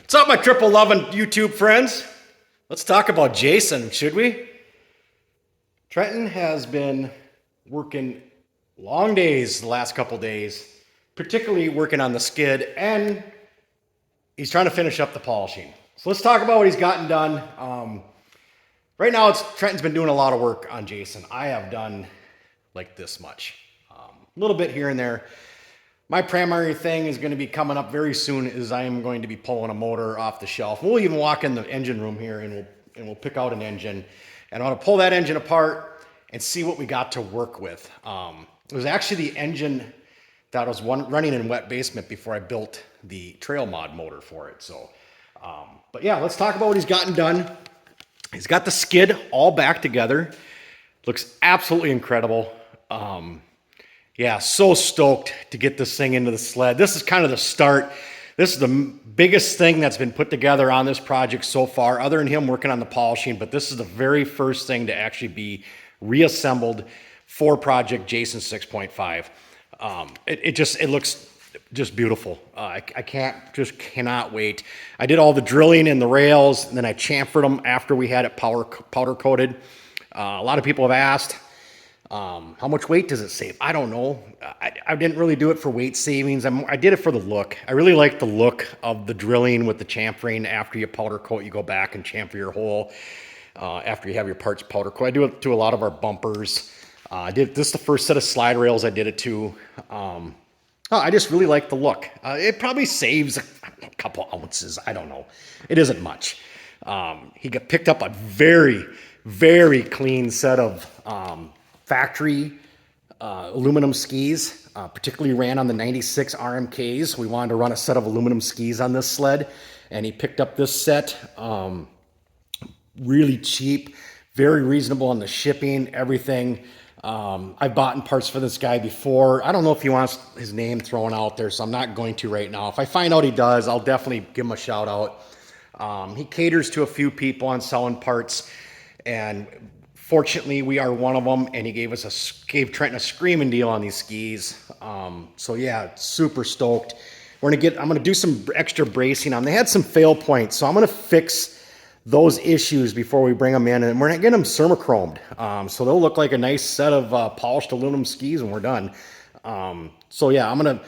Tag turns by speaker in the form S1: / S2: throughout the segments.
S1: What's up, my 1111 YouTube friends? Let's talk about Jason, should we? Trenton has been working long days the last couple days, particularly working on the skid, and he's trying to finish up the polishing. So let's talk about what he's gotten done. Right now, Trenton's been doing a lot of work on Jason. I have done like this much, a little bit here and there. My primary thing is going to be coming up very soon is I am going to be pulling a motor off the shelf. We'll even walk in the engine room here and we'll pick out an engine. And I want to pull that engine apart and see what we got to work with. It was actually the engine that was running in wet basement before I built the trail mod motor for it. So, but yeah, let's talk about what he's gotten done. He's got the skid all back together. Looks absolutely incredible. Yeah, so stoked to get this thing into the sled. This is kind of the start. This is the biggest thing that's been put together on this project so far, other than him working on the polishing, but this is the very first thing to actually be reassembled for Project Jason 6.5. It looks just beautiful. I cannot wait. I did all the drilling in the rails, and then I chamfered them after we had it powder coated. A lot of people have asked, how much weight does it save? I don't know. I didn't really do it for weight savings. I did it for the look. I really like the look of the drilling with the chamfering. After you powder coat, you go back and chamfer your hole after you have your parts powder coat. I do it to a lot of our bumpers. This is the first set of slide rails I did it to. I just really like the look. It probably saves a couple ounces. I don't know. It isn't much. He picked up a very, very clean set of factory aluminum skis, particularly ran on the 96 RMKs. We wanted to run a set of aluminum skis on this sled, and he picked up this set, really cheap, very reasonable on the shipping, everything. I've bought parts for this guy before. I don't know if he wants his name thrown out there, so I'm not going to right now. If I find out he does, I'll definitely give him a shout out. He caters to a few people on selling parts, and fortunately, we are one of them, and he gave Trenton a screaming deal on these skis. So yeah, super stoked. I'm gonna do some extra bracing on them. They had some fail points, so I'm gonna fix those issues before we bring them in, and we're getting them ceramichromed. So they'll look like a nice set of polished aluminum skis when we're done. So yeah, I'm gonna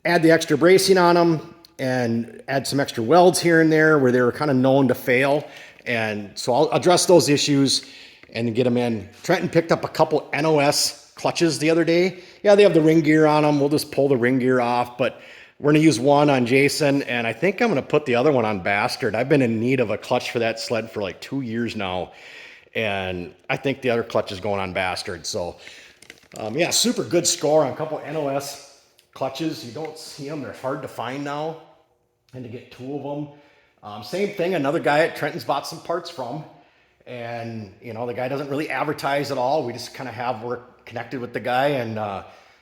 S1: add the extra bracing on them and add some extra welds here and there where they were kind of known to fail. And so I'll address those issues and get them in. Trenton picked up a couple NOS clutches the other day. Yeah, they have the ring gear on them. We'll just pull the ring gear off, but we're gonna use one on Jason, and I think I'm gonna put the other one on Bastard. I've been in need of a clutch for that sled for like 2 years now, and I think the other clutch is going on Bastard. So yeah, super good score on a couple NOS clutches. You don't see them, they're hard to find now, and to get 2 of them. Same thing, another guy at Trenton's bought some parts from. And, you know, the guy doesn't really advertise at all. We just kind of we're connected with the guy, and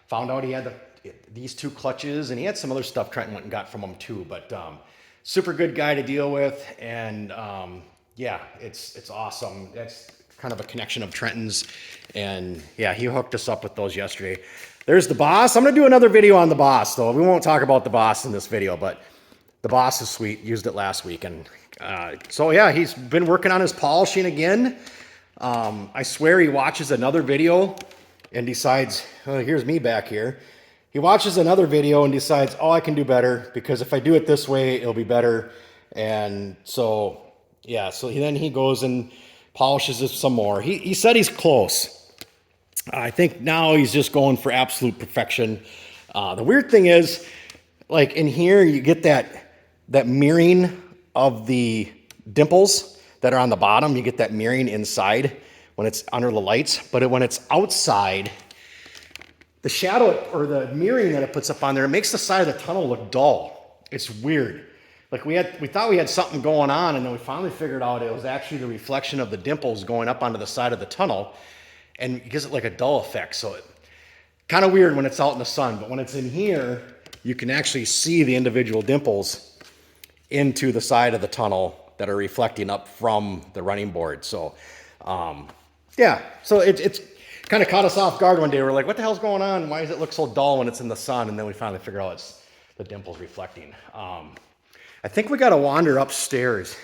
S1: found out he had these 2 clutches, and he had some other stuff Trenton went and got from him too. But super good guy to deal with. And yeah, it's awesome. That's kind of a connection of Trenton's. And yeah, he hooked us up with those yesterday. There's the Boss. I'm going to do another video on the Boss, though. We won't talk about the Boss in this video, but the Boss is sweet. Used it last week. And so yeah, he's been working on his polishing again. I swear he watches another video and decides, oh, here's me back here. He watches another video and decides, oh, I can do better, because if I do it this way, it'll be better. And so, yeah, so then he goes and polishes it some more. He said he's close. I think now he's just going for absolute perfection. The weird thing is, like in here, you get that mirroring of the dimples that are on the bottom. You get that mirroring inside when it's under the lights, but when it's outside, the shadow or the mirroring that it puts up on there, it makes the side of the tunnel look dull. It's weird. Like we thought we had something going on, and then we finally figured out it was actually the reflection of the dimples going up onto the side of the tunnel, and it gives it like a dull effect. So it kind of weird when it's out in the sun, but when it's in here, you can actually see the individual dimples into the side of the tunnel that are reflecting up from the running board. So yeah, so it's kind of caught us off guard one day. We're like, what the hell's going on? Why does it look so dull when it's in the sun? And then we finally figure out it's the dimples reflecting. I think we got to wander upstairs.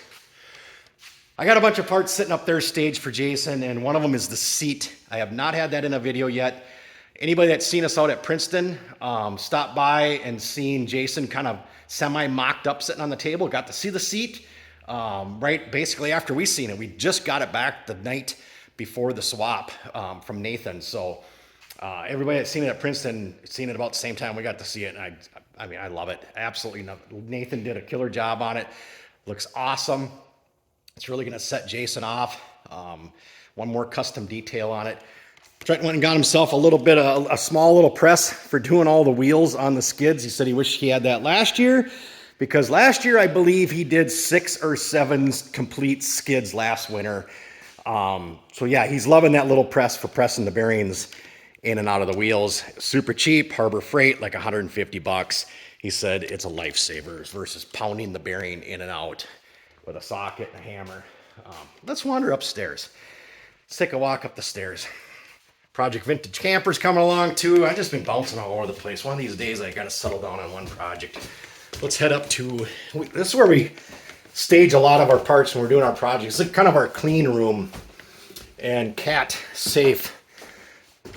S1: I got a bunch of parts sitting up there staged for Jason, and one of them is the seat. I have not had that in a video yet. Anybody that's seen us out at Princeton, stopped by and seen Jason kind of semi-mocked up sitting on the table, got to see the seat right basically after we seen it. We just got it back the night before the swap from Nathan. So everybody that's seen it at Princeton, seen it about the same time we got to see it. And I mean, I love it. Absolutely love it. Nathan did a killer job on it. Looks awesome. It's really going to set Jason off. One more custom detail on it. Trent went and got himself a little bit of a small little press for doing all the wheels on the skids. He said he wished he had that last year, because last year I believe he did 6 or 7 complete skids last winter. So yeah, he's loving that little press for pressing the bearings in and out of the wheels. Super cheap, Harbor Freight, like 150 bucks. He said it's a lifesaver versus pounding the bearing in and out with a socket and a hammer. Let's wander upstairs. Let's take a walk up the stairs. Project Vintage Camper's coming along too. I've just been bouncing all over the place. One of these days I gotta settle down on one project. Let's head up to, this is where we stage a lot of our parts when we're doing our projects. It's kind of our clean room and cat safe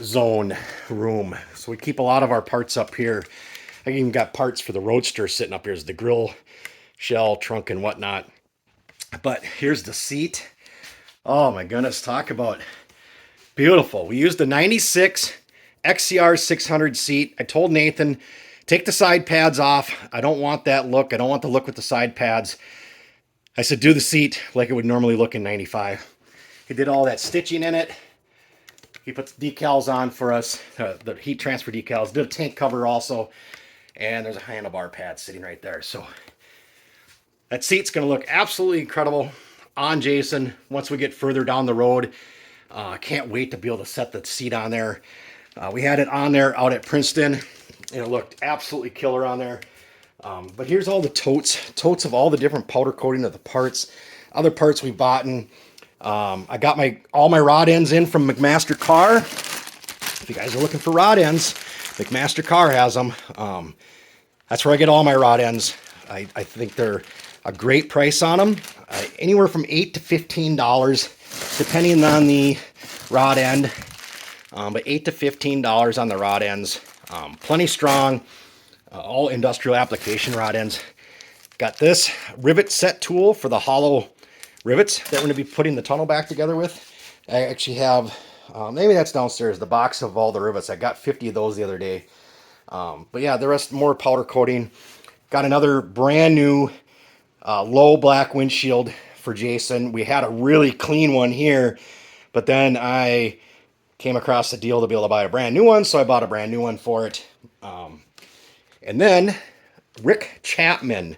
S1: zone room. So we keep a lot of our parts up here. I even got parts for the Roadster sitting up here. There's the grill, shell, trunk, and whatnot. But here's the seat. Oh my goodness, talk about beautiful. We used the 96 XCR 600 seat. I told Nathan, take the side pads off. I don't want that look. I don't want the look with the side pads. I said, do the seat like it would normally look in 95. He did all that stitching in it. He put the decals on for us, the heat transfer decals. Did a tank cover also. And there's a handlebar pad sitting right there. So that seat's going to look absolutely incredible on Jason once we get further down the road. Can't wait to be able to set the seat on there. We had it on there out at Princeton, and it looked absolutely killer on there. But here's all the totes of all the different powder coating of the parts. Other parts we bought in. I got all my rod ends in from McMaster Car. If you guys are looking for rod ends, McMaster Car has them. That's where I get all my rod ends. I think they're a great price on them. Anywhere from $8 to $15, depending on the rod end. But $8 to $15 on the rod ends. Plenty strong. All industrial application rod ends. Got this rivet set tool for the hollow rivets that we're going to be putting the tunnel back together with. I actually have, maybe that's downstairs, the box of all the rivets. I got 50 of those the other day. But yeah, the rest more powder coating. Got another brand new low black windshield for Jason. We had a really clean one here, but then I came across a deal to be able to buy a brand new one, so I bought a brand new one for it. And then Rick Chapman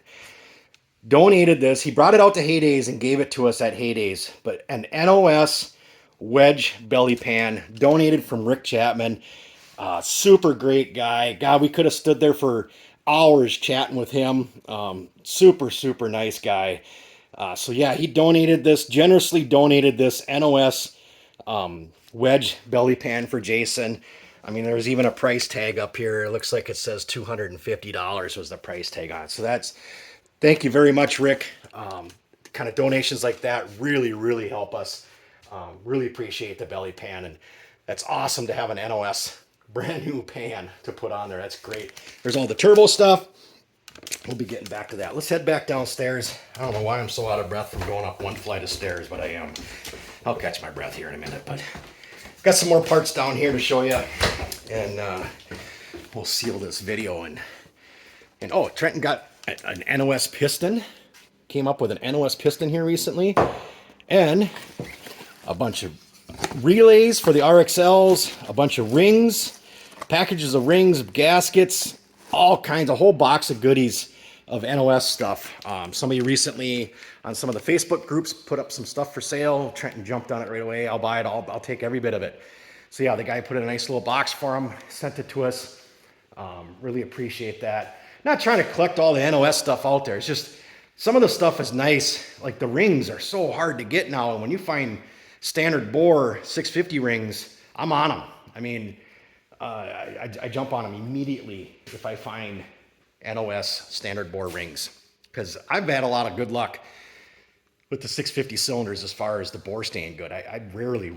S1: donated this. He brought it out to Heydays and gave it to us at Heydays, but an NOS wedge belly pan donated from Rick Chapman. Super great guy. God, we could have stood there for hours chatting with him. Super nice guy. So yeah, he donated this, generously donated this NOS wedge belly pan for Jason. I mean, there's even a price tag up here. It looks like it says $250 was the price tag on it. So thank you very much, Rick. Kind of donations like that really help us. Really appreciate the belly pan, and that's awesome to have an NOS brand new pan to put on there. That's great. There's all the turbo stuff. We'll be getting back to that. Let's head back downstairs. I don't know why I'm so out of breath from going up one flight of stairs, but I am. I'll catch my breath here in a minute, but got some more parts down here to show you, and we'll seal this video. And oh, Trenton got an NOS piston. Came up with an NOS piston here recently, and a bunch of relays for the RXLs, a bunch of rings, packages of rings, gaskets, all kinds, a whole box of goodies of NOS stuff. Somebody recently on some of the Facebook groups put up some stuff for sale. Trenton jumped on it right away. I'll buy it. I'll take every bit of it. So yeah, the guy put in a nice little box for him, sent it to us. Really appreciate that. Not trying to collect all the NOS stuff out there. It's just some of the stuff is nice. Like the rings are so hard to get now. And when you find standard bore 650 rings, I'm on them. I mean, I jump on them immediately if I find NOS standard bore rings. because I've had a lot of good luck with the 650 cylinders as far as the bore staying good. I rarely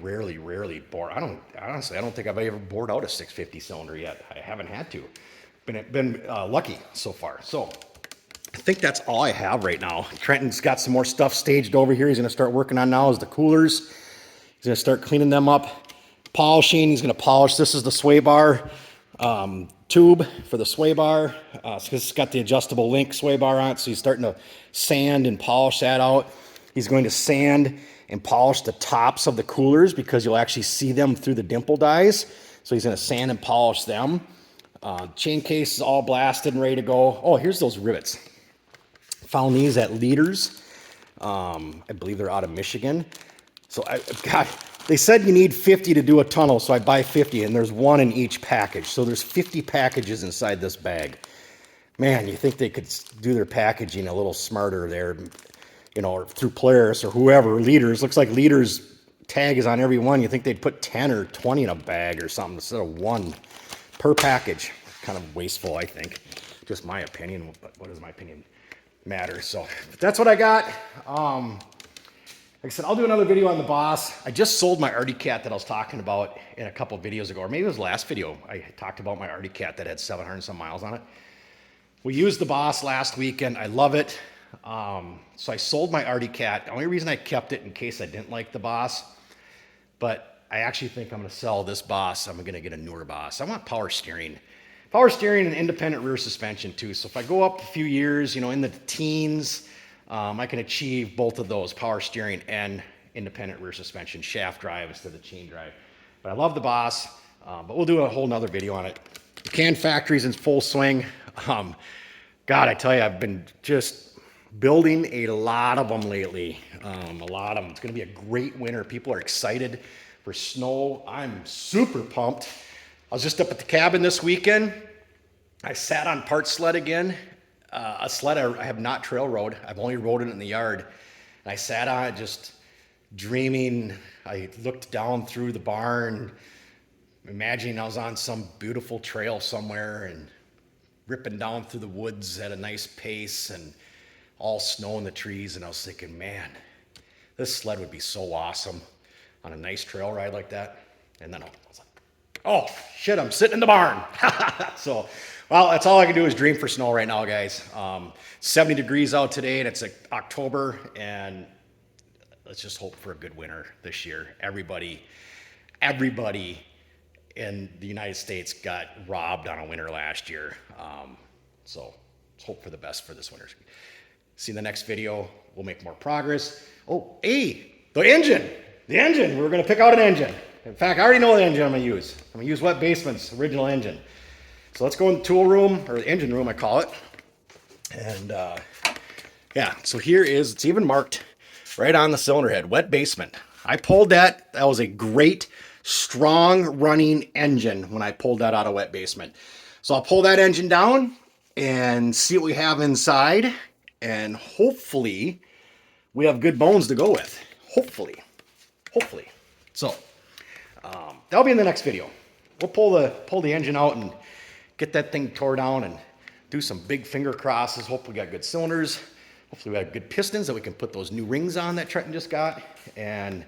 S1: bore. Honestly, I don't think I've ever bored out a 650 cylinder yet. I haven't had to. Been lucky so far. So I think that's all I have right now. Trenton's got some more stuff staged over here. He's going to start working on now is the coolers. He's going to start cleaning them up, polishing. He's going to polish. This is the sway bar tube for the sway bar. It's got the adjustable link sway bar on it, so he's starting to sand and polish that out. He's going to sand and polish the tops of the coolers because you'll actually see them through the dimple dies. So he's going to sand and polish them. Chain case is all blasted and ready to go. Oh, here's those rivets. Found these at Leaders. I believe they're out of Michigan. So they said you need 50 to do a tunnel, so I buy 50, and there's one in each package. So there's 50 packages inside this bag. Man, you think they could do their packaging a little smarter there, you know, or through Polaris or whoever. Leaders, looks like Leaders tag is on every one. You think they'd put 10 or 20 in a bag or something instead of one per package. Kind of wasteful, I think. Just my opinion, but what does my opinion matter? So that's what I got. Like I said, I'll do another video on the Boss. I just sold my Artie Cat that I was talking about in a couple of videos ago, or maybe it was the last video. I talked about my Artie Cat that had 700 and some miles on it. We used the Boss last weekend. I love it. So I sold my Artie Cat. The only reason I kept it in case I didn't like the Boss, but I actually think I'm going to sell this Boss. I'm going to get a newer Boss. I want power steering. Power steering and independent rear suspension too. So if I go up a few years, you know, in the teens, I can achieve both of those, power steering and independent rear suspension, shaft drive instead of chain drive. But I love the Boss, but we'll do a whole nother video on it. The can factory's in full swing. God, I tell you, I've been just building a lot of them lately. A lot of them. It's going to be a great winter. People are excited for snow. I'm super pumped. I was just up at the cabin this weekend. I sat on part sled again. A sled I have not trail rode. I've only rode it in the yard. And I sat on it just dreaming. I looked down through the barn, imagining I was on some beautiful trail somewhere and ripping down through the woods at a nice pace and all snow in the trees. And I was thinking, man, this sled would be so awesome on a nice trail ride like that. And then I was like, oh, shit, I'm sitting in the barn. So, well, that's all I can do is dream for snow right now, guys. 70 degrees out today, and it's like October, and let's just hope for a good winter this year. Everybody in the United States got robbed on a winter last year. So let's hope for the best for this winter. See you in the next video. We'll make more progress. Oh, hey, the engine. We're going to pick out an engine. In fact, I already know the engine I'm going to use. I'm going to use Wet Basement's original engine. So let's go in the tool room, or the engine room, I call it. And yeah, so here is, it's even marked right on the cylinder head, Wet Basement. I pulled that. That was a great, strong running engine when I pulled that out of Wet Basement. So I'll pull that engine down and see what we have inside. And hopefully we have good bones to go with. Hopefully. So that'll be in the next video. We'll pull the engine out and get that thing tore down and do some big finger crosses. Hope we got good cylinders. Hopefully we got good pistons that we can put those new rings on that Trenton just got. And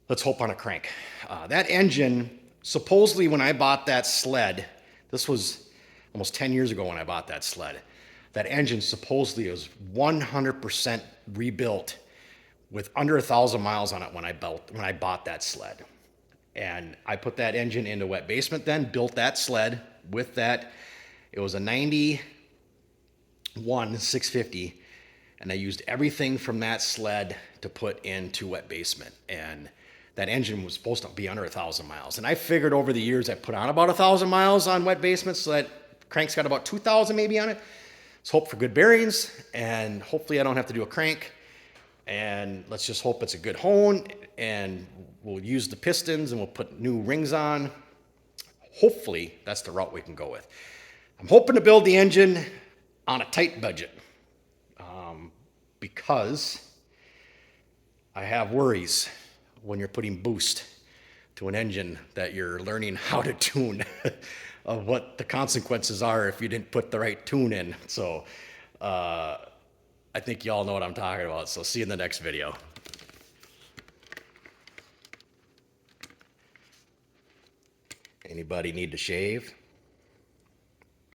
S1: let's hope on a crank. That engine, supposedly when I bought that sled, this was almost 10 years ago when I bought that sled. That engine supposedly was 100% rebuilt with under 1,000 miles on it when I bought that sled. And I put that engine into Wet Basement then, built that sled with that. It was a 91 650, and I used everything from that sled to put into Wet Basement. And that engine was supposed to be under 1,000 miles. And I figured over the years I put on about 1,000 miles on Wet Basement, so that crank's got about 2,000 maybe on it. Let's hope for good bearings, and hopefully I don't have to do a crank. And let's just hope it's a good hone, and we'll use the pistons and we'll put new rings on. Hopefully that's the route we can go with. I'm hoping to build the engine on a tight budget because I have worries when you're putting boost to an engine that you're learning how to tune of what the consequences are if you didn't put the right tune in. So I think y'all know what I'm talking about. So see you in the next video. Anybody need to shave?